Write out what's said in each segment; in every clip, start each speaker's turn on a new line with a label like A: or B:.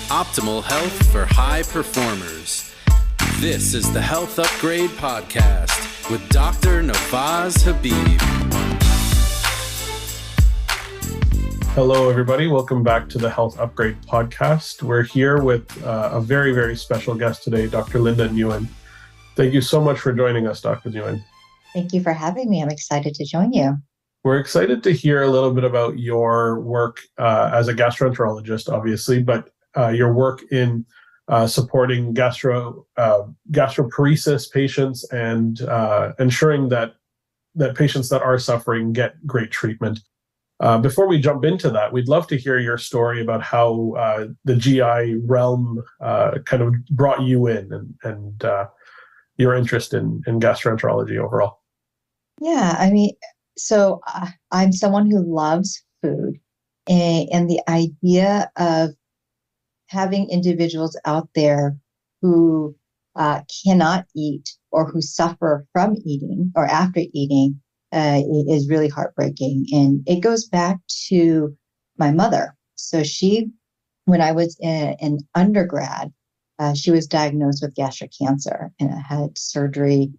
A: Optimal health for high performers. This is the Health Upgrade Podcast with Dr. Nawaz Habib.
B: Hello, everybody. Welcome back to the Health Upgrade Podcast. We're here with a very, very special guest today, Dr. Linda Nguyen. Thank you so much for joining us, Dr. Nguyen.
C: Thank you for having me. I'm excited to join you.
B: We're excited to hear a little bit about your work as a gastroenterologist, obviously, but your work in supporting gastroparesis patients and ensuring that patients that are suffering get great treatment. Before we jump into that, we'd love to hear your story about how the GI realm kind of brought you in and your interest in gastroenterology overall.
C: Yeah, so I'm someone who loves food, and the idea of having individuals out there who cannot eat or who suffer from eating or after eating is really heartbreaking. And it goes back to my mother. So when I was in undergrad, she was diagnosed with gastric cancer and had surgery.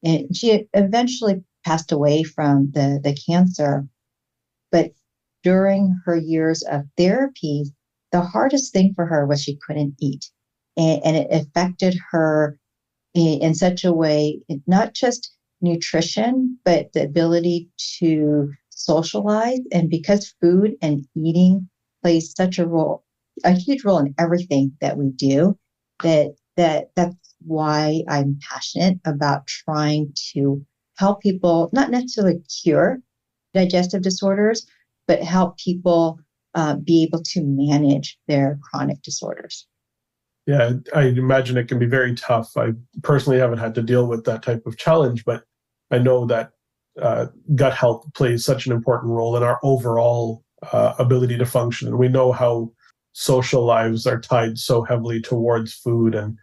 C: And she eventually passed away from the cancer. But during her years of therapy, the hardest thing for her was she couldn't eat. And it affected her in such a way, not just nutrition, but the ability to socialize. And because food and eating plays such a huge role in everything that we do, that's why I'm passionate about trying to help people, not necessarily cure digestive disorders, but help people be able to manage their chronic disorders.
B: Yeah, I imagine it can be very tough. I personally haven't had to deal with that type of challenge, but I know that gut health plays such an important role in our overall ability to function. And we know how social lives are tied so heavily towards food and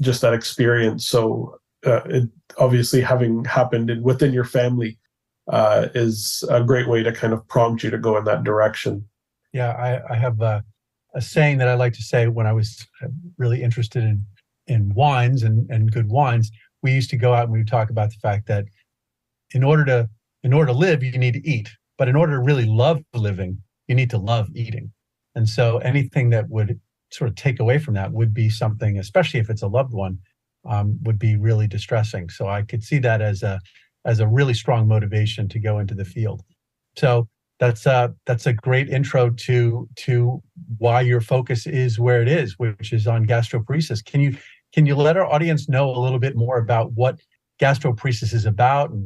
B: just that experience. So it obviously having happened within your family is a great way to kind of prompt you to go in that direction.
D: Yeah, I have a saying that I like to say when I was really interested in wines and good wines. We used to go out and we would talk about the fact that in order to live, you need to eat. But in order to really love living, you need to love eating. And so anything that would sort of take away from that would be something, especially if it's a loved one, would be really distressing. So I could see that as a really strong motivation to go into the field. So that's a great intro to why your focus is where it is, which is on gastroparesis. Can you let our audience know a little bit more about what gastroparesis is about, and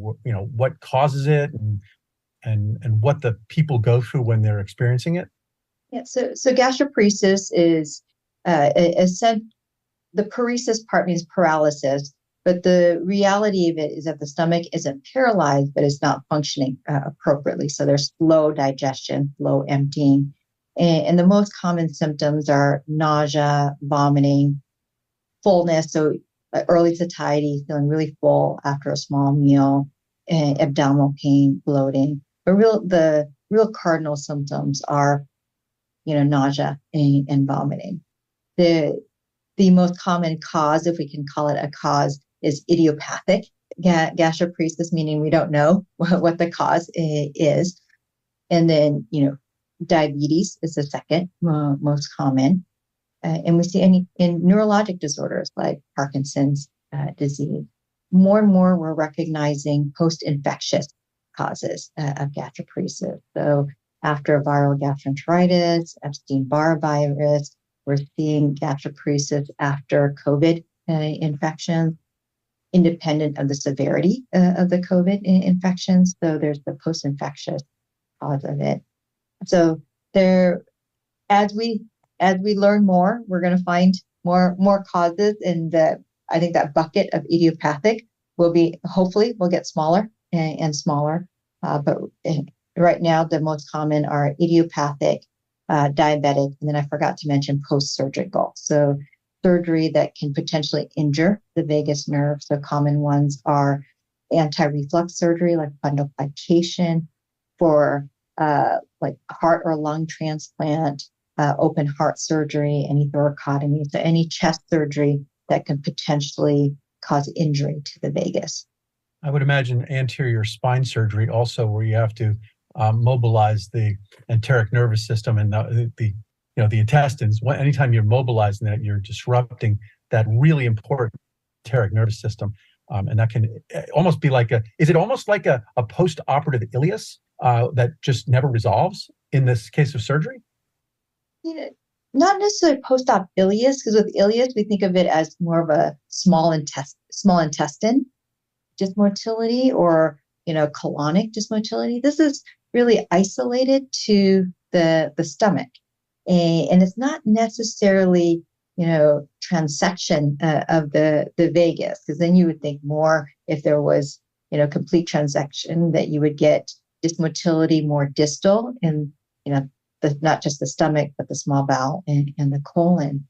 D: what causes it, and what the people go through when they're experiencing it?
C: Yeah, so gastroparesis is the paresis part means paralysis, but the reality of it is that the stomach isn't paralyzed, but it's not functioning appropriately. So there's slow digestion, slow emptying. And the most common symptoms are nausea, vomiting, fullness, so early satiety, feeling really full after a small meal, abdominal pain, bloating. But the real cardinal symptoms are, nausea and vomiting. The most common cause, if we can call it a cause, is idiopathic gastroparesis, meaning we don't know what the cause is. And then, diabetes is the second most common. And we see in neurologic disorders like Parkinson's disease. More and more, we're recognizing post-infectious causes of gastroparesis. So after viral gastroenteritis, Epstein-Barr virus, we're seeing gastroparesis after COVID infections, independent of the severity of the COVID infections. So there's the post-infectious cause of it. So as we learn more, we're going to find more causes, and I think that bucket of idiopathic will get smaller and smaller. But right now, the most common are idiopathic, diabetic, and then I forgot to mention post-surgical. So surgery that can potentially injure the vagus nerve. So common ones are anti-reflux surgery, like fundoplication, for like heart or lung transplant, open heart surgery, any thoracotomy, so any chest surgery that can potentially cause injury to the vagus.
D: I would imagine anterior spine surgery also, where you have to mobilize the enteric nervous system and the intestines. Anytime you're mobilizing that, you're disrupting that really important enteric nervous system, and that can almost be like is it almost like a post-operative ileus that just never resolves in this case of surgery?
C: Not necessarily post-op ileus, because with ileus we think of it as more of a small intestine dysmotility, or colonic dysmotility. This is really isolated to the stomach, and it's not necessarily transection of the vagus, because then you would think more if there was complete transection that you would get dysmotility more distal in not just the stomach but the small bowel and the colon.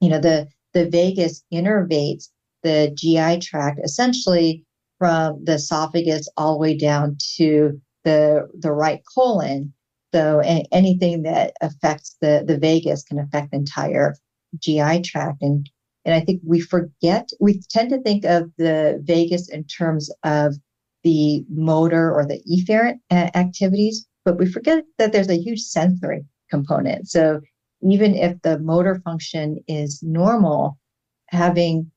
C: The vagus innervates the GI tract essentially from the esophagus all the way down to the right colon. So anything that affects the vagus can affect the entire GI tract. And I think we tend to think of the vagus in terms of the motor or the efferent activities, but we forget that there's a huge sensory component. So even if the motor function is normal, having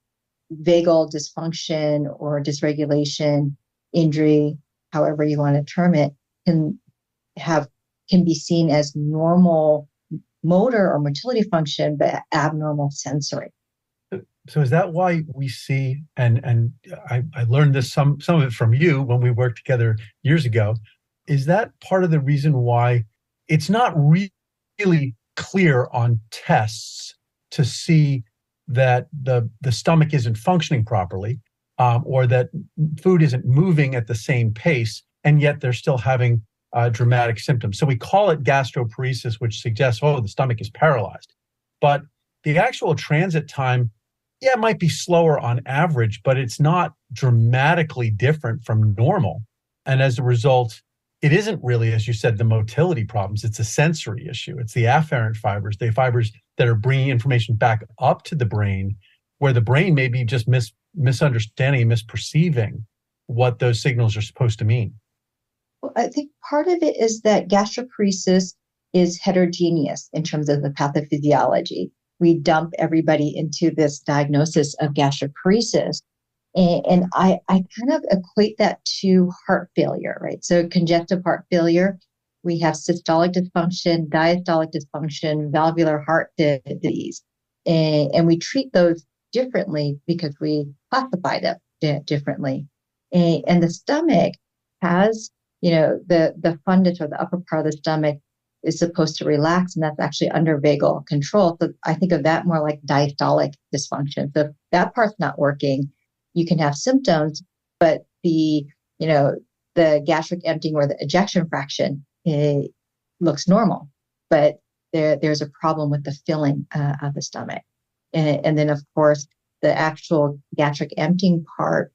C: vagal dysfunction or dysregulation, injury, however you want to term it, can be seen as normal motor or motility function, but abnormal sensory.
D: So is that why we see, and I learned this some of it from you when we worked together years ago, is that part of the reason why it's not really clear on tests to see that the stomach isn't functioning properly, or that food isn't moving at the same pace, and yet they're still having dramatic symptoms. So we call it gastroparesis, which suggests, the stomach is paralyzed. But the actual transit time, it might be slower on average, but it's not dramatically different from normal. And as a result, it isn't really, as you said, the motility problems. It's a sensory issue. It's the afferent fibers, the fibers that are bringing information back up to the brain, where the brain may be just misunderstanding, misperceiving what those signals are supposed to mean.
C: Well, I think part of it is that gastroparesis is heterogeneous in terms of the pathophysiology. We dump everybody into this diagnosis of gastroparesis. And I kind of equate that to heart failure, right? So congestive heart failure, we have systolic dysfunction, diastolic dysfunction, valvular heart disease. And we treat those differently because we classify them differently. And the stomach has, the fundus, or the upper part of the stomach, is supposed to relax, and that's actually under vagal control. So I think of that more like diastolic dysfunction. So if that part's not working, you can have symptoms, but the gastric emptying or the ejection fraction looks normal, but there's a problem with the filling of the stomach. And then, of course, the actual gastric emptying part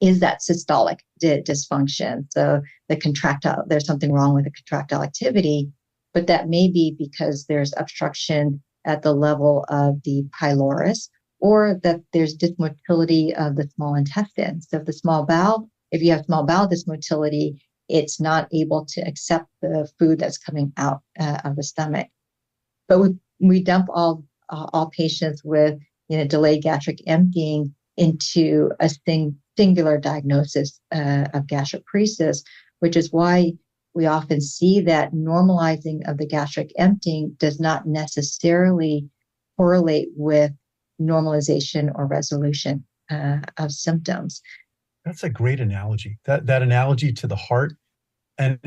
C: is that systolic dysfunction. So there's something wrong with the contractile activity, but that may be because there's obstruction at the level of the pylorus, or that there's dysmotility of the small intestine. So if you have small bowel dysmotility, it's not able to accept the food that's coming out of the stomach. But we dump all patients with delayed gastric emptying into a singular diagnosis of gastroparesis, which is why we often see that normalizing of the gastric emptying does not necessarily correlate with normalization or resolution of symptoms.
D: That's a great analogy. That analogy to the heart, and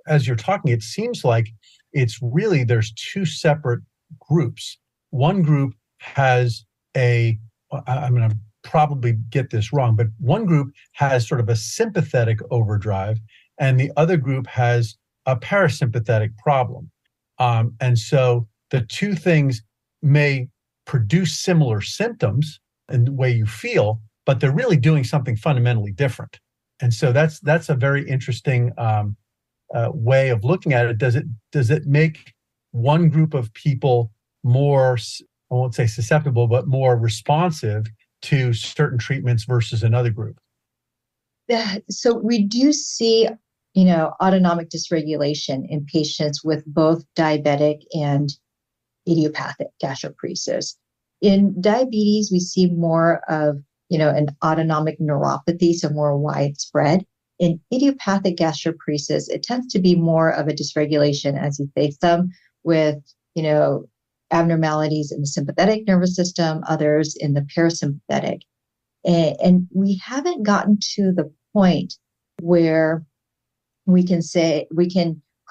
D: as you're talking, it seems like it's really, there's two separate groups. One group has I'm going to probably get this wrong, but one group has sort of a sympathetic overdrive, and the other group has a parasympathetic problem. And so the two things may produce similar symptoms in the way you feel, but they're really doing something fundamentally different. And so that's a very interesting way of looking at it. Does it make one group of people more, I won't say susceptible, but more responsive to certain treatments versus another group?
C: So we do see, autonomic dysregulation in patients with both diabetic and idiopathic gastroparesis. In diabetes, we see more of, an autonomic neuropathy, so more widespread. In idiopathic gastroparesis, it tends to be more of a dysregulation, as you say, some with, abnormalities in the sympathetic nervous system, others in the parasympathetic. And we haven't gotten to the point where we can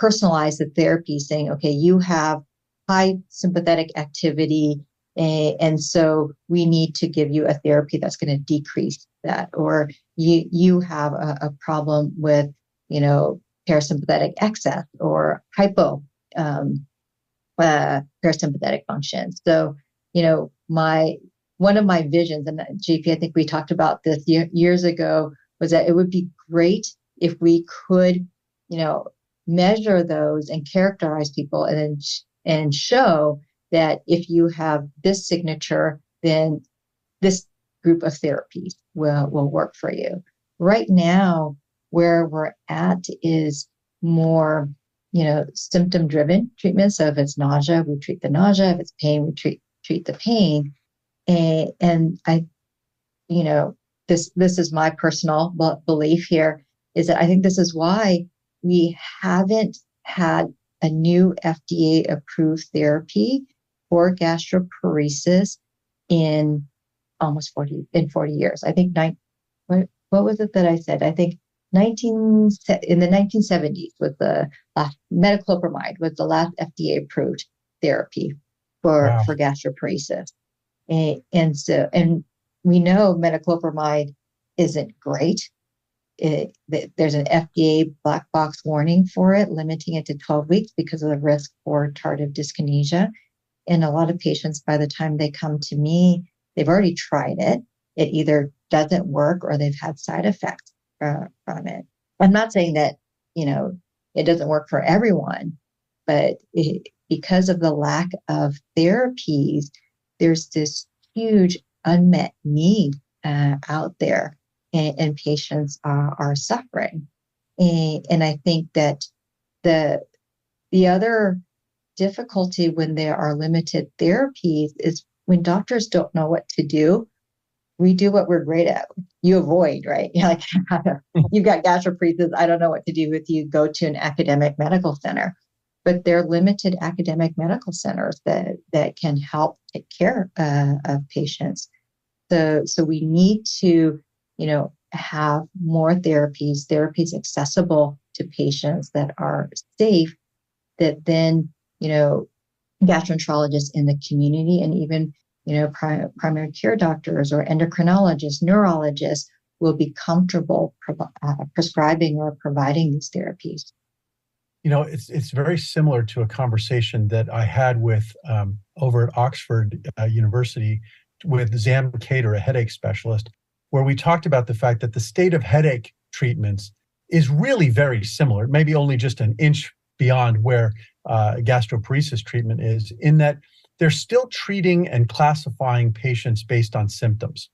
C: personalize the therapy saying, okay, you have high sympathetic activity, and so we need to give you a therapy that's going to decrease that. Or you have a problem with, parasympathetic excess or hypo parasympathetic function. So, one of my visions, and JP, I think we talked about this years ago, was that it would be great if we could, measure those and characterize people and show that if you have this signature, then this group of therapies will work for you. Right now, where we're at is more, symptom-driven treatment. So if it's nausea, we treat the nausea. If it's pain, we treat the pain. And I, this is my personal belief here, is that I think this is why we haven't had a new FDA-approved therapy for gastroparesis in almost 40 years. I think what was it that I said? I think in the 1970s was the last, metoclopramide was the last FDA-approved therapy for gastroparesis. And we know metoclopramide isn't great. There's an FDA black box warning for it, limiting it to 12 weeks because of the risk for tardive dyskinesia. And a lot of patients, by the time they come to me, they've already tried it. It either doesn't work or they've had side effects from it. I'm not saying that, it doesn't work for everyone, but because of the lack of therapies, there's this huge unmet need out there, and patients are suffering. And I think that the other difficulty when there are limited therapies is when doctors don't know what to do. We do what we're great at. You avoid, right? You're like, you've got gastroparesis. I don't know what to do with you. Go to an academic medical center. But there are limited academic medical centers that can help take care of patients. So we need to, have more therapies accessible to patients that are safe, that then, gastroenterologists in the community and even, primary care doctors or endocrinologists, neurologists will be comfortable prescribing or providing these therapies.
D: It's very similar to a conversation that I had with over at Oxford University with Zam Cater, a headache specialist, where we talked about the fact that the state of headache treatments is really very similar, maybe only just an inch beyond where gastroparesis treatment is, in that they're still treating and classifying patients based on symptoms,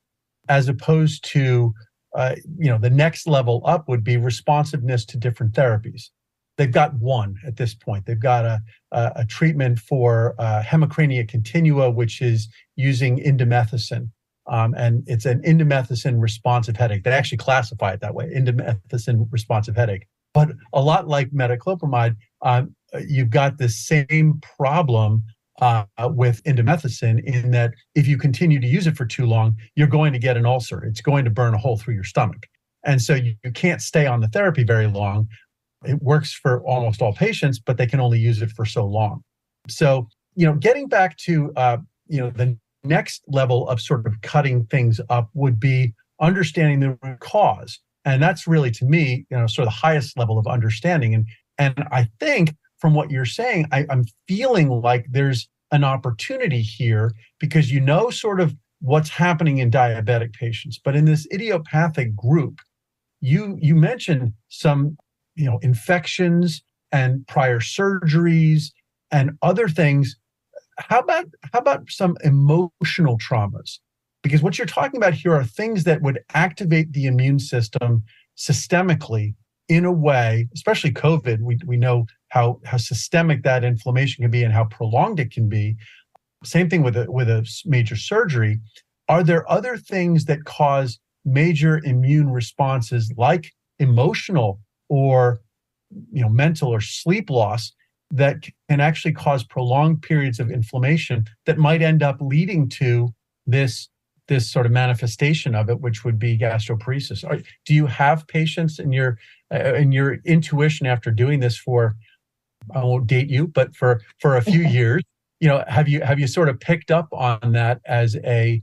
D: as opposed to, the next level up would be responsiveness to different therapies. They've got one at this point. They've got a treatment for hemicrania continua, which is using indomethacin. And it's an indomethacin responsive headache. They actually classify it that way, indomethacin responsive headache. But a lot like metoclopramide, you've got the same problem with indomethacin, in that if you continue to use it for too long, you're going to get an ulcer. It's going to burn a hole through your stomach. And so you can't stay on the therapy very long. It works for almost all patients, but they can only use it for so long. So, getting back to, the next level of sort of cutting things up would be understanding the root cause. And that's really, to me, sort of the highest level of understanding. And I think from what you're saying, I'm feeling like there's an opportunity here, because sort of what's happening in diabetic patients. But in this idiopathic group, you mentioned some infections and prior surgeries and other things. How about some emotional traumas? Because what you're talking about here are things that would activate the immune system systemically in a way, especially COVID. We know how systemic that inflammation can be and how prolonged it can be. Same thing with a major surgery. Are there other things that cause major immune responses, like emotional or mental or sleep loss, that can actually cause prolonged periods of inflammation that might end up leading to this sort of manifestation of it, which would be gastroparesis? Do you have patients in your intuition after doing this for, I won't date you, but for a few years, have you sort of picked up on that as a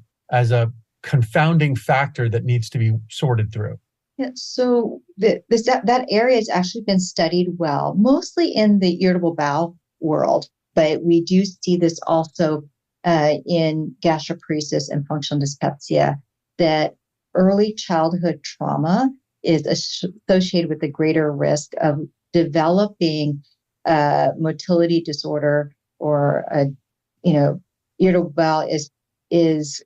D: confounding factor that needs to be sorted through?
C: Yeah, so that area has actually been studied well, mostly in the irritable bowel world, but we do see this also in gastroparesis and functional dyspepsia, that early childhood trauma is associated with a greater risk of developing motility disorder, or irritable bowel is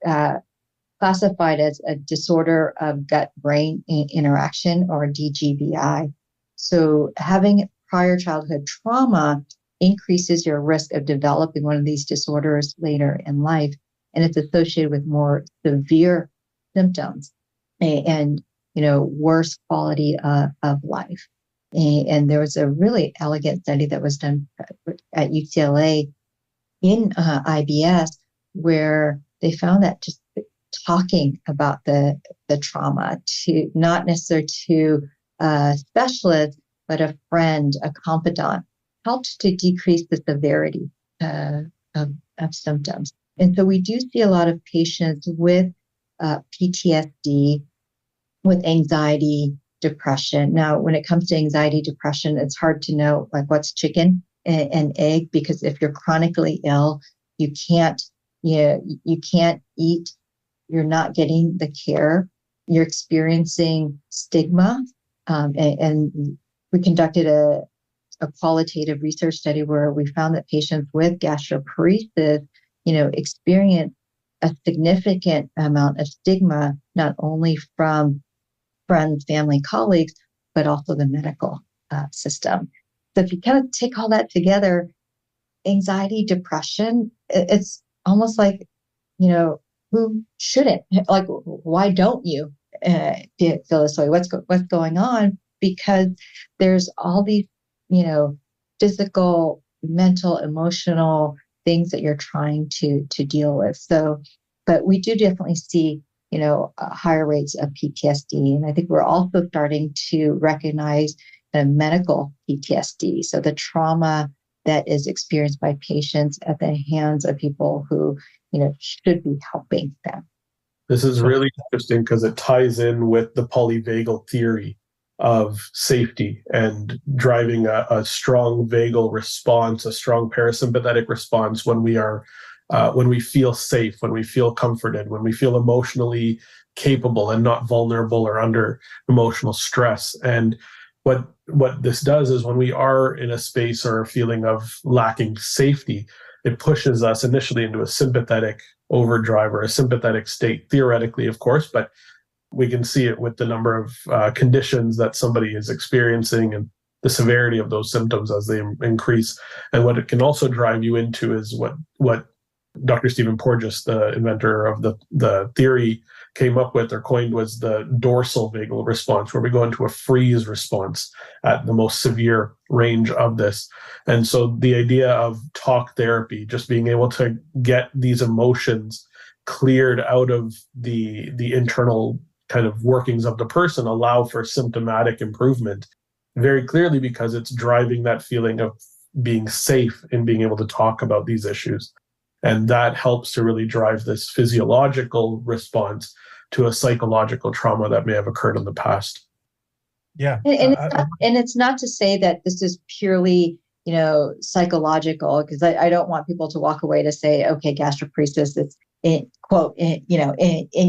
C: classified as a disorder of gut-brain interaction, or DGBI. So having prior childhood trauma increases your risk of developing one of these disorders later in life, and it's associated with more severe symptoms and worse quality of life. And there was a really elegant study that was done at UCLA in IBS, where they found that just talking about the trauma, to not necessarily to a specialist, but a friend, a confidant, helped to decrease the severity of symptoms. And so we do see a lot of patients with PTSD, with anxiety, depression. Now, when it comes to anxiety, depression, it's hard to know what's chicken and egg, because if you're chronically ill, you can't eat. You're not getting the care, you're experiencing stigma. And we conducted a qualitative research study where we found that patients with gastroparesis, experience a significant amount of stigma, not only from friends, family, colleagues, but also the medical system. So if you kind of take all that together, anxiety, depression, it's almost like, who shouldn't? Why don't you feel this way? What's going on? Because there's all these, physical, mental, emotional things that you're trying to deal with. So, but we do definitely see, higher rates of PTSD. And I think we're also starting to recognize medical PTSD. So the trauma that is experienced by patients at the hands of people who should be helping them.
B: This is really interesting because it ties in with the polyvagal theory of safety and driving a strong vagal response, a strong parasympathetic response when we feel safe, when we feel comforted, when we feel emotionally capable and not vulnerable or under emotional stress. And what this does is, when we are in a space or a feeling of lacking safety, it pushes us initially into a sympathetic overdrive or a sympathetic state, theoretically, of course, but we can see it with the number of conditions that somebody is experiencing and the severity of those symptoms as they increase. And what it can also drive you into is what Dr. Stephen Porges, the inventor of the theory, came up with or coined, was the dorsal vagal response, where we go into a freeze response at the most severe range of this. And so the idea of talk therapy, just being able to get these emotions cleared out of the internal kind of workings of the person, allow for symptomatic improvement very clearly, because it's driving that feeling of being safe and being able to talk about these issues. And that helps to really drive this physiological response to a psychological trauma that may have occurred in the past.
C: Yeah. And it's not to say that this is purely, psychological, because I don't want people to walk away to say, okay, gastroparesis is in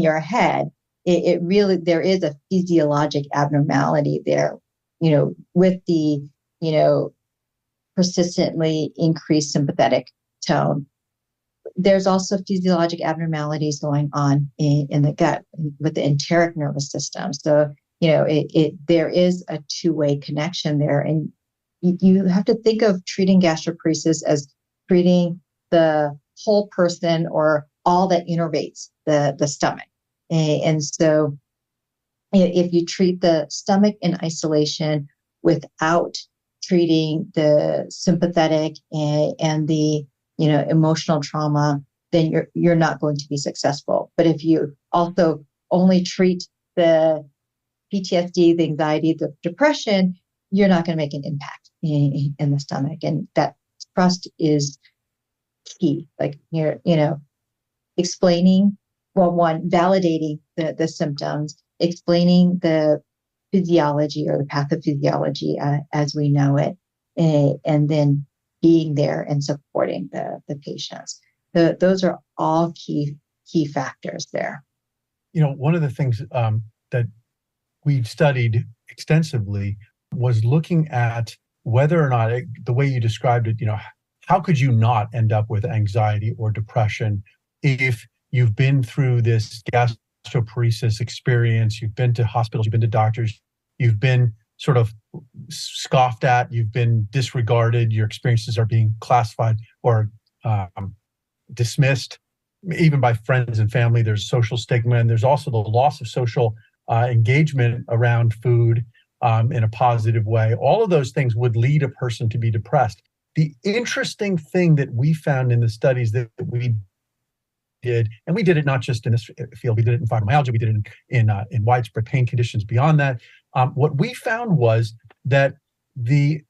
C: your head. It really, there is a physiologic abnormality there, with the, persistently increased sympathetic tone. There's also physiologic abnormalities going on in the gut with the enteric nervous system. So, there is a two-way connection there. And you have to think of treating gastroparesis as treating the whole person or all that innervates the stomach. And so if you treat the stomach in isolation without treating the sympathetic and the emotional trauma, then you're not going to be successful. But if you also only treat the PTSD, the anxiety, the depression, you're not going to make an impact in the stomach. And that trust is key. Like explaining, validating the symptoms, explaining the physiology or the pathophysiology as we know it, and then being there and supporting the patients. Those are all key factors there.
D: One of the things that we've studied extensively was looking at whether or not, the way you described it, how could you not end up with anxiety or depression if you've been through this gastroparesis experience, you've been to hospitals, you've been to doctors, you've been sort of scoffed at, you've been disregarded, your experiences are being classified or dismissed, even by friends and family. There's social stigma, and there's also the loss of social engagement around food in a positive way. All of those things would lead a person to be depressed. The interesting thing that we found in the studies that we did, and we did it not just in this field, we did it in fibromyalgia, we did it in widespread pain conditions beyond that. What we found was that the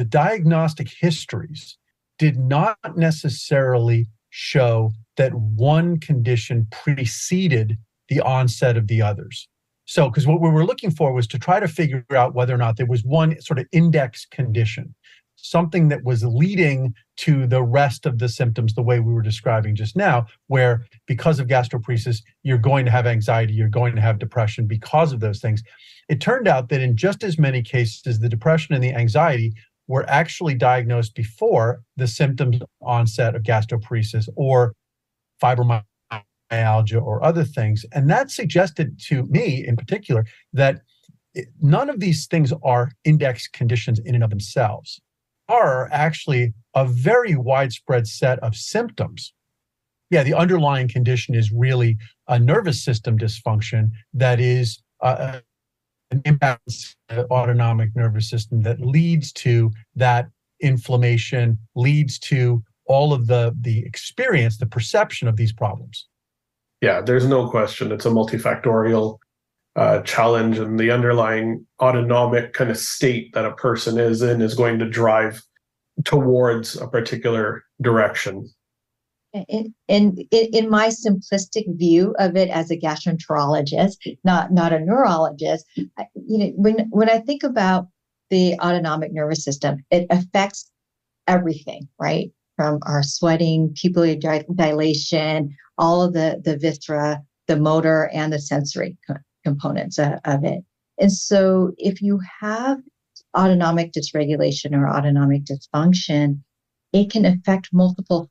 D: diagnostic histories did not necessarily show that one condition preceded the onset of the others. So, because what we were looking for was to try to figure out whether or not there was one sort of index condition, something that was leading to the rest of the symptoms the way we were describing just now, where because of gastroparesis, you're going to have anxiety, you're going to have depression because of those things. It turned out that in just as many cases, the depression and the anxiety were actually diagnosed before the symptoms onset of gastroparesis or fibromyalgia or other things. And that suggested to me in particular that none of these things are index conditions in and of themselves, are actually a very widespread set of symptoms. Yeah, the underlying condition is really a nervous system dysfunction that is an imbalance in the autonomic nervous system that leads to that inflammation, leads to all of the experience, the perception of these problems.
B: Yeah, there's no question. It's a multifactorial challenge, and the underlying autonomic kind of state that a person is in is going to drive towards a particular direction.
C: In my simplistic view of it as a gastroenterologist, not a neurologist, when I think about the autonomic nervous system, it affects everything, right? From our sweating, pupillary dilation, all of the viscera, the motor, and the sensory components of it. And so if you have autonomic dysregulation or autonomic dysfunction, it can affect multiple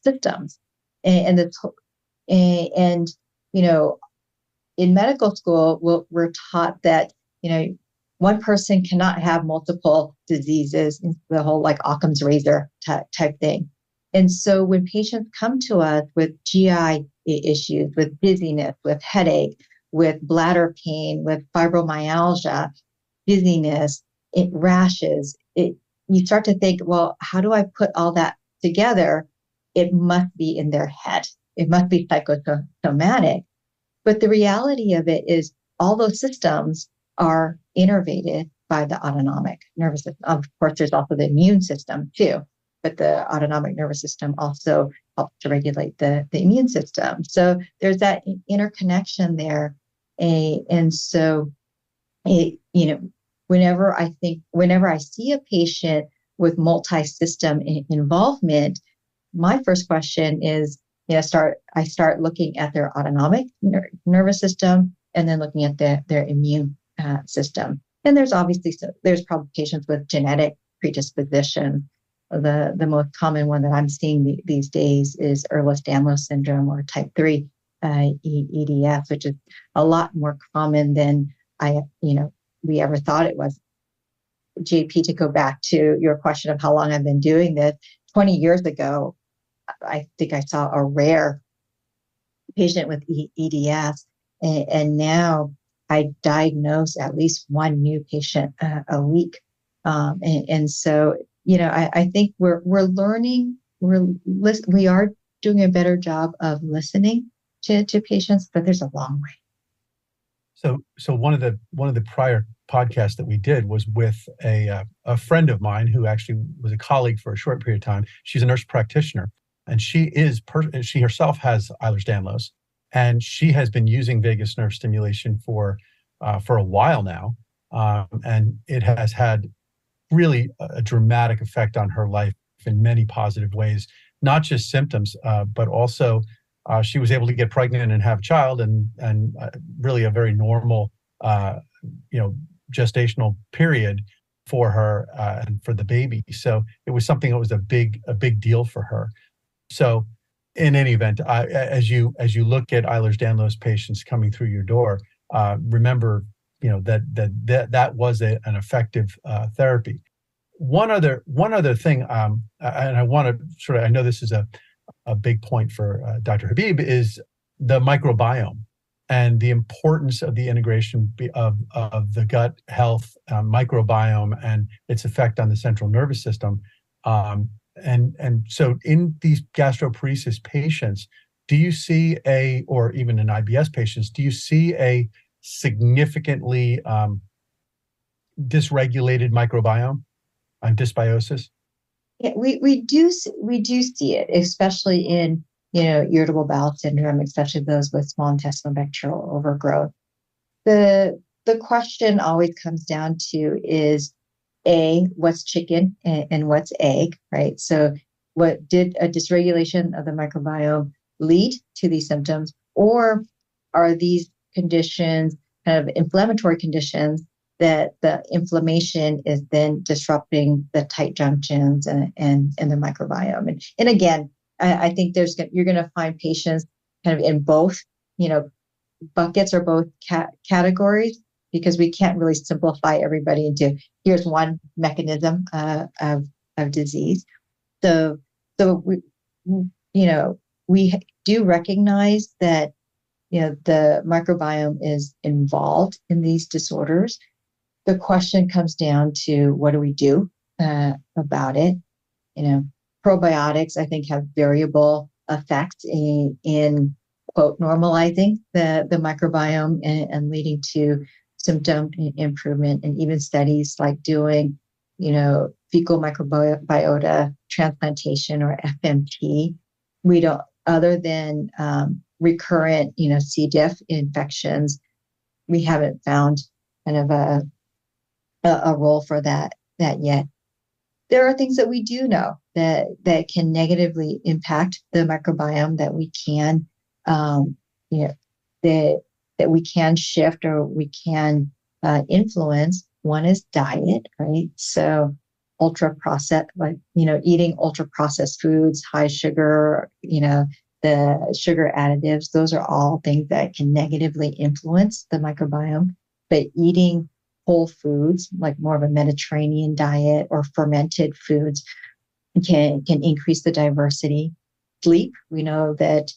C: systems. And in medical school, we're taught that, one person cannot have multiple diseases, the whole like Occam's razor type thing. And so when patients come to us with GI issues, with dizziness, with headache, with bladder pain, with fibromyalgia, dizziness, rashes, you start to think, well, how do I put all that together? It must be in their head. It must be psychosomatic. But the reality of it is all those systems are innervated by the autonomic nervous system. Of course, there's also the immune system too, but the autonomic nervous system also helps to regulate the immune system. So there's that interconnection there. And so, whenever I see a patient with multi-system involvement, my first question is, I start looking at their autonomic nervous system and then looking at their immune system. And there's probably patients with genetic predisposition. The most common one that I'm seeing these days is Ehlers-Danlos syndrome or type 3 EDS, which is a lot more common than we ever thought it was. JP, to go back to your question of how long I've been doing this, 20 years ago, I think I saw a rare patient with EDS, and now I diagnose at least one new patient a week. And so, I think we're learning, we are doing a better job of listening to patients, but there's a long way.
D: So one of the prior podcasts that we did was with a friend of mine who actually was a colleague for a short period of time. She's a nurse practitioner, and she herself has Ehlers-Danlos, and she has been using vagus nerve stimulation for a while now, and it has had really a dramatic effect on her life in many positive ways. Not just symptoms, but also she was able to get pregnant and have a child, and really a very normal, gestational period for her and for the baby. So it was something that was a big deal for her. So in any event, as you look at Ehlers-Danlos patients coming through your door, remember, that was an effective therapy. One other thing, and I want to I know this is a big point for Dr. Habib, is the microbiome and the importance of the integration of the gut health microbiome and its effect on the central nervous system. And so in these gastroparesis patients, do you see or even in IBS patients, do you see a significantly dysregulated microbiome and dysbiosis?
C: Yeah, we do see it, especially in irritable bowel syndrome, especially those with small intestinal bacterial overgrowth. The question always comes down to is what's chicken and what's egg, right? So what did a dysregulation of the microbiome lead to these symptoms, or are these conditions kind of inflammatory conditions that the inflammation is then disrupting the tight junctions and the microbiome? And again, I think you're going to find patients kind of in both, buckets or both categories, because we can't really simplify everybody into here's one mechanism of disease. So we do recognize that the microbiome is involved in these disorders. The question comes down to what do we do about it? Probiotics, I think, have variable effects in quote normalizing the microbiome and leading to symptom improvement, and even studies like doing fecal microbiota transplantation or FMT. We don't, other than recurrent C. diff infections, we haven't found kind of a role for that yet. There are things that we do know that can negatively impact the microbiome that we can that we can shift or we can influence. One is diet, right? So ultra processed, eating ultra processed foods, high sugar, the sugar additives, those are all things that can negatively influence the microbiome. But eating whole foods, like more of a Mediterranean diet or fermented foods, can increase the diversity. Sleep, we know that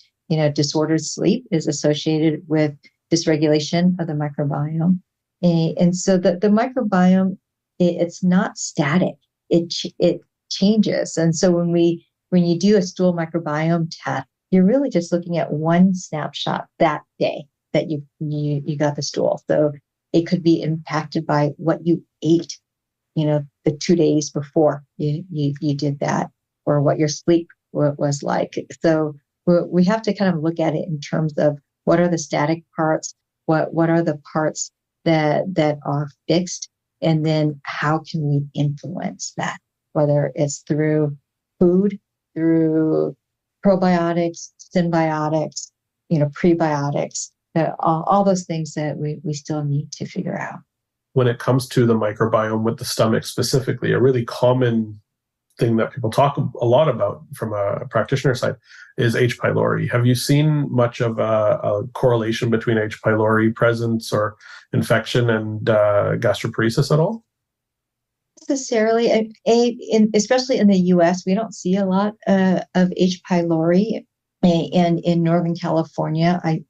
C: disordered sleep is associated with dysregulation of the microbiome. And so the microbiome, it's not static. It changes. And so when you do a stool microbiome test, you're really just looking at one snapshot that day that you got the stool. So it could be impacted by what you ate, the 2 days before you did that, or what your sleep was like. So we have to kind of look at it in terms of what are the static parts, what are the parts that are fixed, and then how can we influence that, whether it's through food, through probiotics, symbiotics, prebiotics, all those things that we still need to figure out.
B: when it comes to the microbiome with the stomach specifically, a really common thing that people talk a lot about from a practitioner side is H. pylori. Have you seen much of a correlation between H. pylori presence or infection and gastroparesis at all?
C: Necessarily, especially in the U.S., we don't see a lot of H. pylori, and in Northern California, I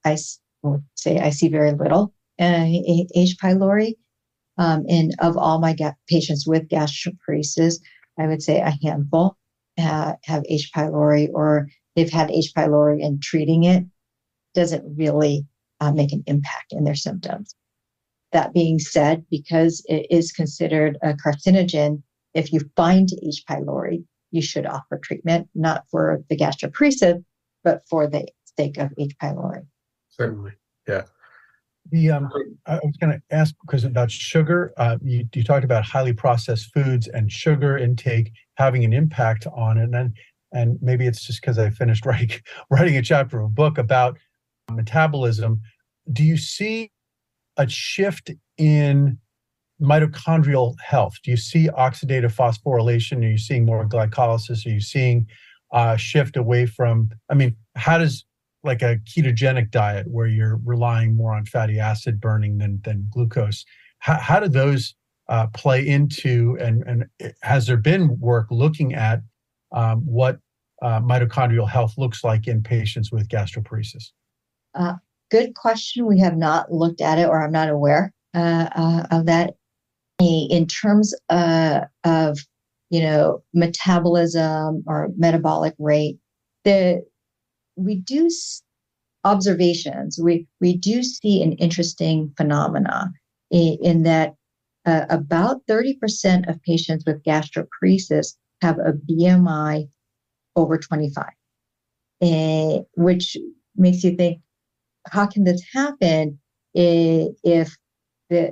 C: would say I see very little H. pylori. And of all my patients with gastroparesis, I would say a handful have H. pylori, or they've had H. pylori and treating it doesn't really make an impact in their symptoms. That being said, because it is considered a carcinogen, if you find H. pylori, you should offer treatment, not for the gastroparesis, but for the sake of H. pylori.
B: Certainly, yeah.
D: I was going to ask, because about sugar, you talked about highly processed foods and sugar intake having an impact on it. And maybe it's just because I finished writing a chapter of a book about metabolism. Do you see a shift in mitochondrial health? Do you see oxidative phosphorylation? Are you seeing more glycolysis? Are you seeing a shift away from, how does like a ketogenic diet where you're relying more on fatty acid burning than glucose, how do those play into, and has there been work looking at what mitochondrial health looks like in patients with gastroparesis?
C: Good question. We have not looked at it, or I'm not aware of that. In terms of metabolism or metabolic rate, we do observations. We do see an interesting phenomena in that about 30% of patients with gastroparesis have a BMI over 25, which makes you think, how can this happen if they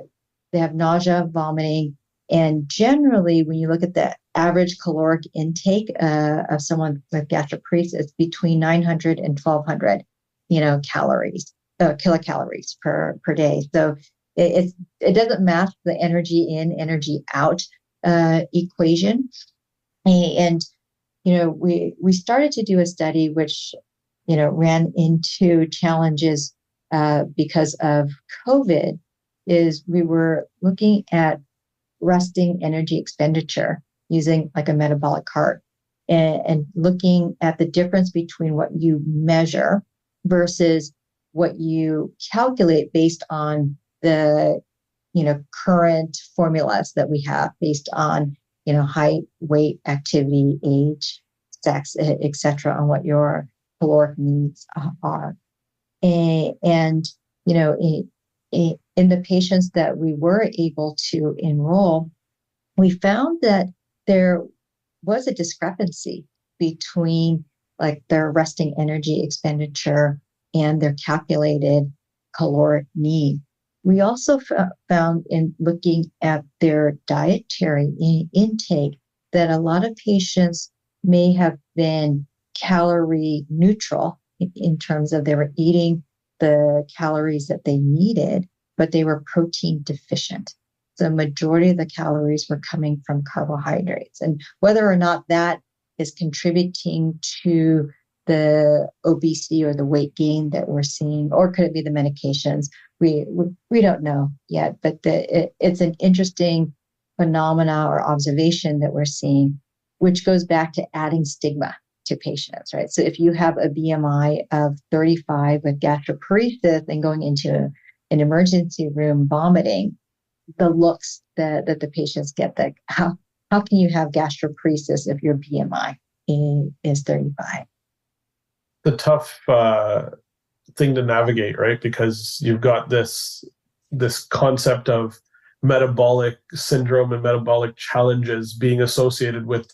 C: have nausea, vomiting, and generally, when you look at the average caloric intake of someone with gastroparesis, between 900 and 1,200, kilocalories per day. So it doesn't match the energy in, energy out equation. And we started to do a study which ran into challenges because of COVID. Is we were looking at resting energy expenditure using like a metabolic cart, and looking at the difference between what you measure versus what you calculate based on the current formulas that we have based on height, weight, activity, age, sex, etc., on what your caloric needs are. And in the patients that we were able to enroll, we found that there was a discrepancy between like their resting energy expenditure and their calculated caloric need. We also found in looking at their dietary intake that a lot of patients may have been calorie neutral in terms of they were eating the calories that they needed, but they were protein deficient. The majority of the calories were coming from carbohydrates. And whether or not that is contributing to the obesity or the weight gain that we're seeing, or could it be the medications? We don't know yet, but it's an interesting phenomena or observation that we're seeing, which goes back to adding stigma to patients, right? So if you have a BMI of 35 with gastroparesis and going into an emergency room vomiting, the looks that the patients get, that how can you have gastroparesis if your BMI is 35?
B: The tough thing to navigate, right? Because you've got this concept of metabolic syndrome and metabolic challenges being associated with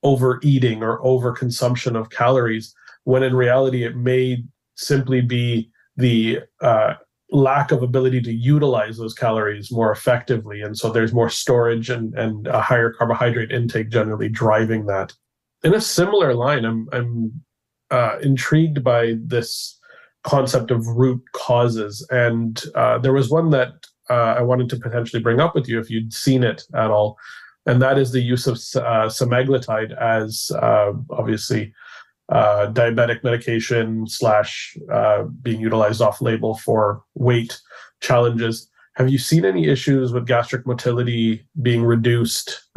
B: overeating or overconsumption of calories, when in reality it may simply be the lack of ability to utilize those calories more effectively. And so there's more storage and a higher carbohydrate intake generally driving that. In a similar line, I'm intrigued by this concept of root causes. And there was one that I wanted to potentially bring up with you if you'd seen it at all, and that is the use of semaglutide as obviously diabetic medication / being utilized off-label for weight challenges. Have you seen any issues with gastric motility being reduced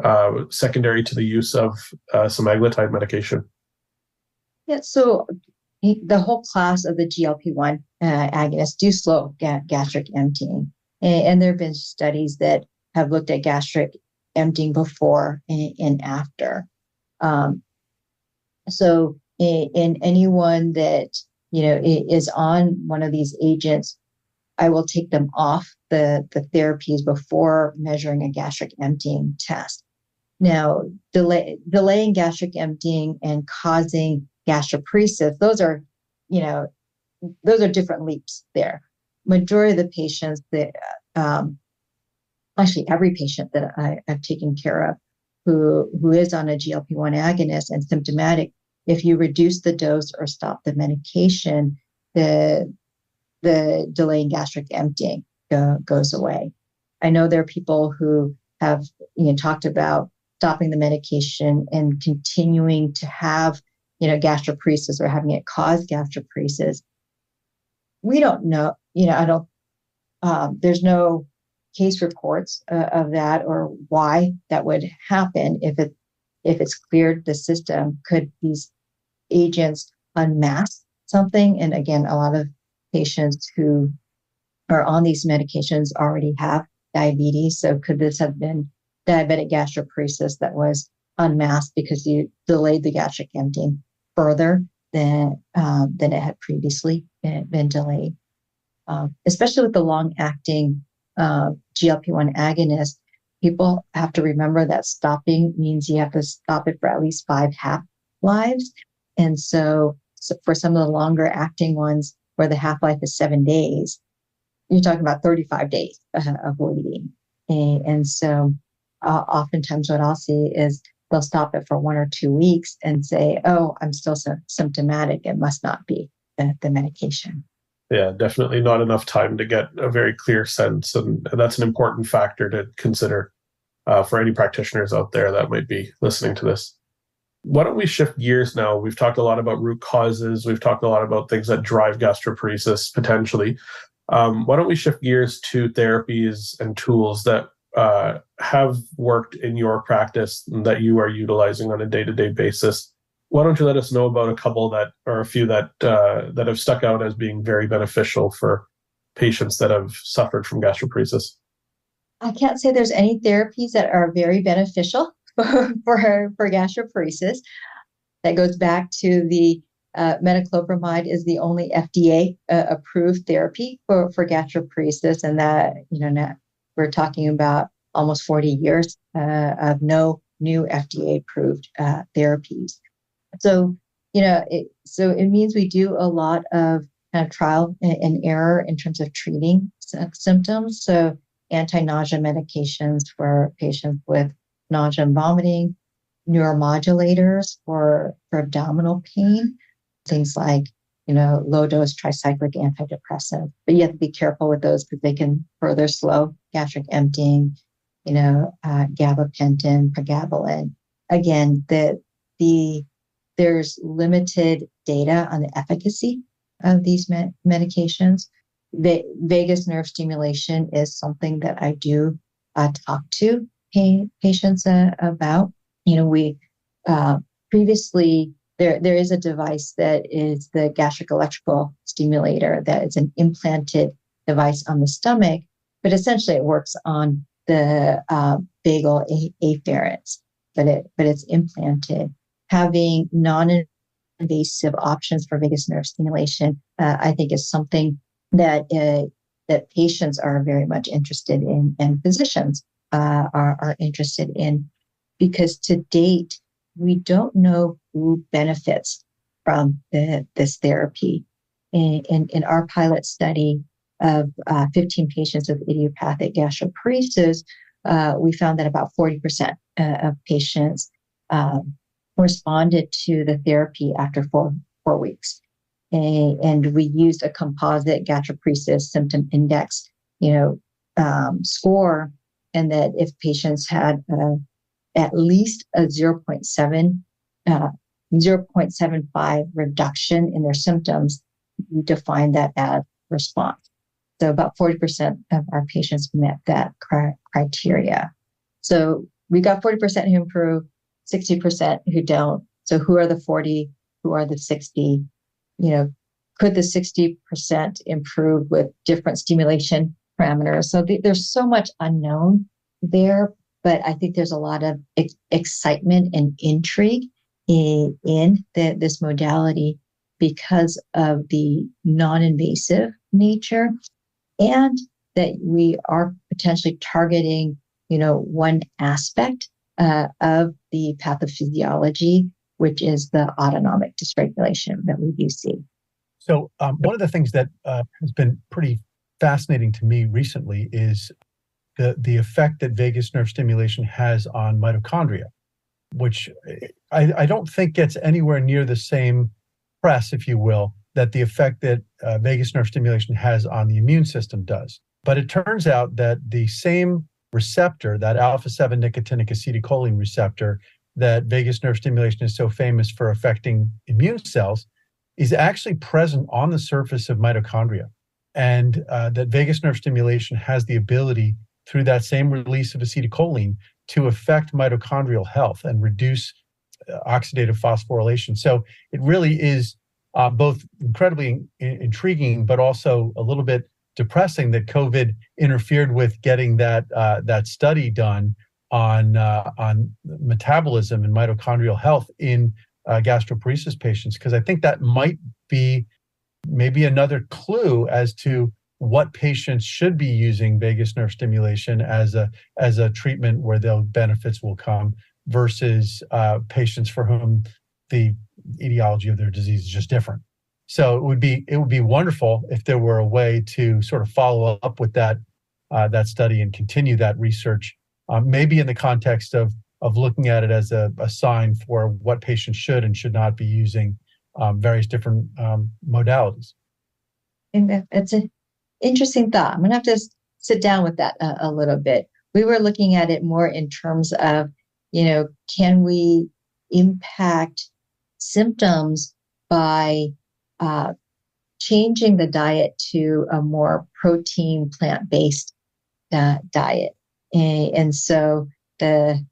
B: secondary to the use of semaglutide medication?
C: Yeah, so the whole class of the GLP-1 agonists do slow gastric emptying. And there have been studies that have looked at gastric emptying before and after. So in anyone that, is on one of these agents, I will take them off the therapies before measuring a gastric emptying test. Now, delaying gastric emptying and causing gastroparesis, those are different leaps there. Majority of the patients that, actually every patient that I've taken care of who is on a GLP-1 agonist and symptomatic, if you reduce the dose or stop the medication, the delaying gastric emptying goes away. I know there are people who have talked about stopping the medication and continuing to have gastroparesis or having it cause gastroparesis. We don't know. There's no case reports of that or why that would happen. If it's cleared the system, could these agents unmask something? And again, a lot of patients who are on these medications already have diabetes. So could this have been diabetic gastroparesis that was unmasked because you delayed the gastric emptying further than it had previously been delayed? Especially with the long-acting GLP-1 agonist, people have to remember that stopping means you have to stop it for at least 5 half-lives. And so for some of the longer-acting ones, where the half-life is 7 days, you're talking about 35 days of waiting. And so oftentimes what I'll see is they'll stop it for 1 or 2 weeks and say, oh, I'm still symptomatic. It must not be the medication.
B: Yeah, definitely not enough time to get a very clear sense. And that's an important factor to consider for any practitioners out there that might be listening to this. Why don't we shift gears now? We've talked a lot about root causes. We've talked a lot about things that drive gastroparesis potentially. Why don't we shift gears to therapies and tools that have worked in your practice and that you are utilizing on a day-to-day basis? Why don't you let us know about a couple that, or a few that have stuck out as being very beneficial for patients that have suffered from gastroparesis?
C: I can't say there's any therapies that are very beneficial for gastroparesis. That goes back to the metoclopramide is the only FDA approved therapy for gastroparesis, and that now we're talking about almost 40 years of no new FDA approved therapies. So it means we do a lot of kind of trial and error in terms of treating symptoms. So anti-nausea medications for patients with nausea and vomiting, neuromodulators for abdominal pain, things like, low dose tricyclic antidepressant. But you have to be careful with those because they can further slow gastric emptying, gabapentin, pregabalin. Again, there's limited data on the efficacy of these medications. The vagus nerve stimulation is something that I do talk to patients about. We previously, there is a device that is the gastric electrical stimulator that is an implanted device on the stomach, but essentially it works on the vagal afferents, but it's implanted. Having non-invasive options for vagus nerve stimulation, I think, is something that patients are very much interested in, and physicians are interested in, because to date we don't know who benefits from this therapy. In our pilot study of 15 patients with idiopathic gastroparesis, we found that about 40% of patients responded to the therapy after four weeks. And we used a composite gastroparesis symptom index, score, and that if patients had at least a 0.75 reduction in their symptoms, we define that as response. So about 40% of our patients met that criteria. So we got 40% who improve, 60% who don't. So who are the 40? Who are the 60? Could the 60% improve with different stimulation parameters? So there's so much unknown there, but I think there's a lot of excitement and intrigue in this modality because of the non-invasive nature, and that we are potentially targeting, one aspect of the pathophysiology, which is the autonomic dysregulation that we do see.
D: So one of the things that has been pretty fascinating to me recently is the effect that vagus nerve stimulation has on mitochondria, which I don't think gets anywhere near the same press, if you will, that the effect that vagus nerve stimulation has on the immune system does. But it turns out that the same receptor, that alpha-7 nicotinic acetylcholine receptor that vagus nerve stimulation is so famous for affecting immune cells, is actually present on the surface of mitochondria. And that vagus nerve stimulation has the ability, through that same release of acetylcholine, to affect mitochondrial health and reduce oxidative phosphorylation. So it really is both incredibly intriguing, but also a little bit depressing that COVID interfered with getting that study done on metabolism and mitochondrial health in gastroparesis patients, because I think that might be maybe another clue as to what patients should be using vagus nerve stimulation as a treatment where the benefits will come, versus patients for whom the etiology of their disease is just different. So it would be wonderful if there were a way to sort of follow up with that study and continue that research, maybe in the context of looking at it as a sign for what patients should and should not be using various different modalities.
C: And that's an interesting thought. I'm going to have to sit down with that a little bit. We were looking at it more in terms of, can we impact symptoms by changing the diet to a more protein plant-based diet. And so that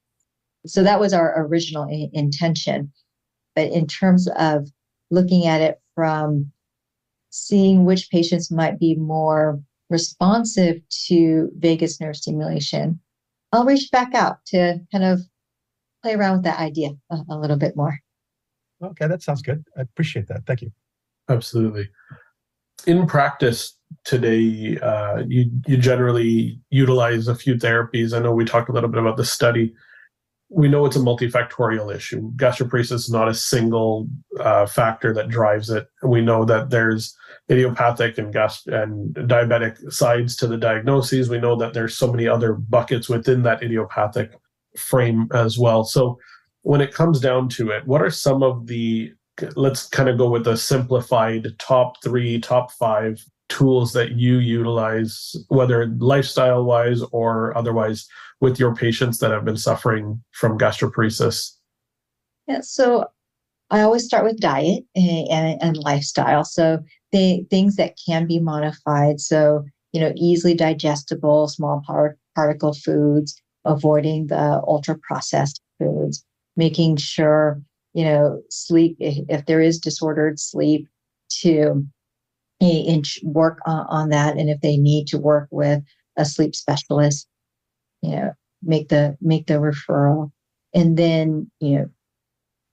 C: was our original intention. But in terms of looking at it from seeing which patients might be more responsive to vagus nerve stimulation, I'll reach back out to kind of play around with that idea a little bit more.
D: Okay, that sounds good. I appreciate that. Thank you.
B: Absolutely. In practice today, you generally utilize a few therapies. I know we talked a little bit about the study. We know it's a multifactorial issue. Gastroparesis is not a single factor that drives it. We know that there's idiopathic and diabetic sides to the diagnoses. We know that there's so many other buckets within that idiopathic frame as well. So when it comes down to it, what are some of the, let's kind of go with a simplified top 3, top 5 tools that you utilize, whether lifestyle-wise or otherwise, with your patients that have been suffering from gastroparesis?
C: Yeah, so I always start with diet and lifestyle. So things that can be modified. So, easily digestible, small particle foods, avoiding the ultra-processed foods, making sure, sleep, if there is disordered sleep, to work on that. And if they need to work with a sleep specialist, make the referral. And then,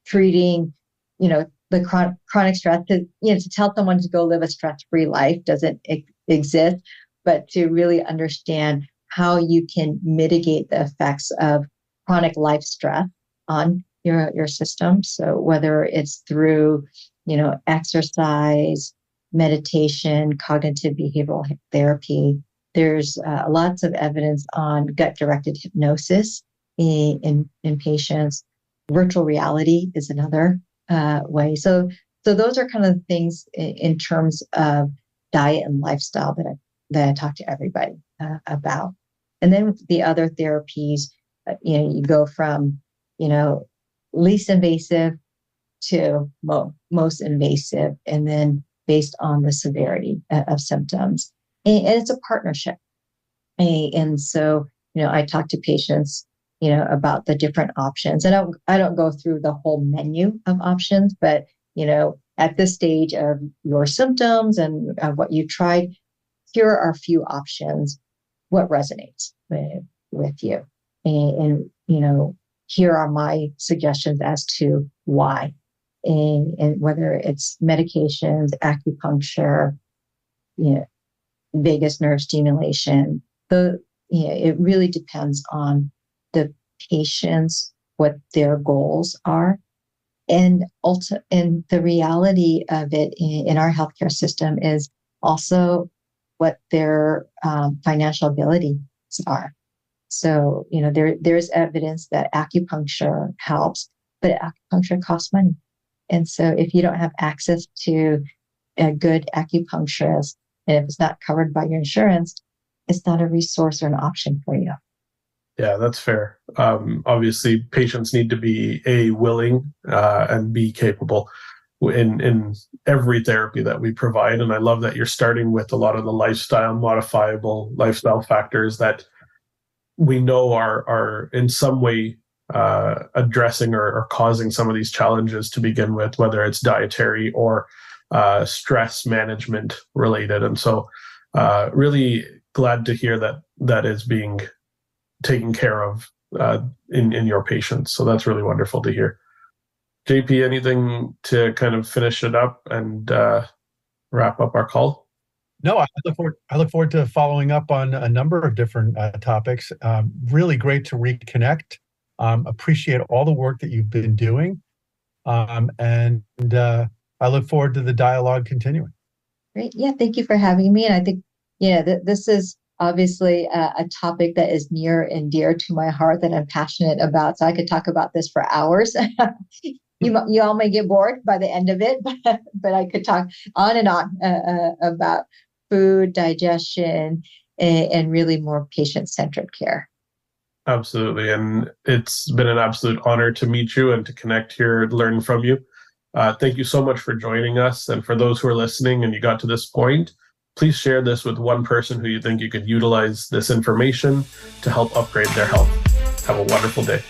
C: treating, the chronic stress, to tell someone to go live a stress-free life doesn't exist, but to really understand how you can mitigate the effects of chronic life stress on your system. So whether it's through, exercise, meditation, cognitive behavioral therapy, there's lots of evidence on gut-directed hypnosis in patients. Virtual reality is another way. So those are kind of things in terms of diet and lifestyle that that I talk to everybody about. And then with the other therapies, you go from, least invasive to most invasive, and then based on the severity of symptoms. And it's a partnership. And so, I talk to patients, about the different options. I don't go through the whole menu of options, but, at this stage of your symptoms and what you tried, here are a few options. What resonates with you? And here are my suggestions as to why. And whether it's medications, acupuncture, vagus nerve stimulation, it really depends on the patients, what their goals are. And the reality of it in our healthcare system is also what their financial abilities are. So, there's evidence that acupuncture helps, but acupuncture costs money. And so if you don't have access to a good acupuncturist, and if it's not covered by your insurance, it's not a resource or an option for you.
B: Yeah, that's fair. Obviously, patients need to be willing and be capable in every therapy that we provide. And I love that you're starting with a lot of the modifiable lifestyle factors that we know are in some way addressing or causing some of these challenges to begin with, whether it's dietary or stress management related. And so really glad to hear that is being taken care of in your patients. So that's really wonderful to hear. JP, anything to kind of finish it up and wrap up our call?
D: No, I look forward to following up on a number of different topics. Really great to reconnect. Appreciate all the work that you've been doing. And I look forward to the dialogue continuing.
C: Great. Yeah, thank you for having me. And I think, this is obviously a topic that is near and dear to my heart that I'm passionate about. So I could talk about this for hours. You all may get bored by the end of it, but I could talk on and on about food, digestion, and really more patient-centered care.
B: Absolutely. And it's been an absolute honor to meet you and to connect here, learn from you. Thank you so much for joining us. And for those who are listening and you got to this point, please share this with one person who you think you could utilize this information to help upgrade their health. Have a wonderful day.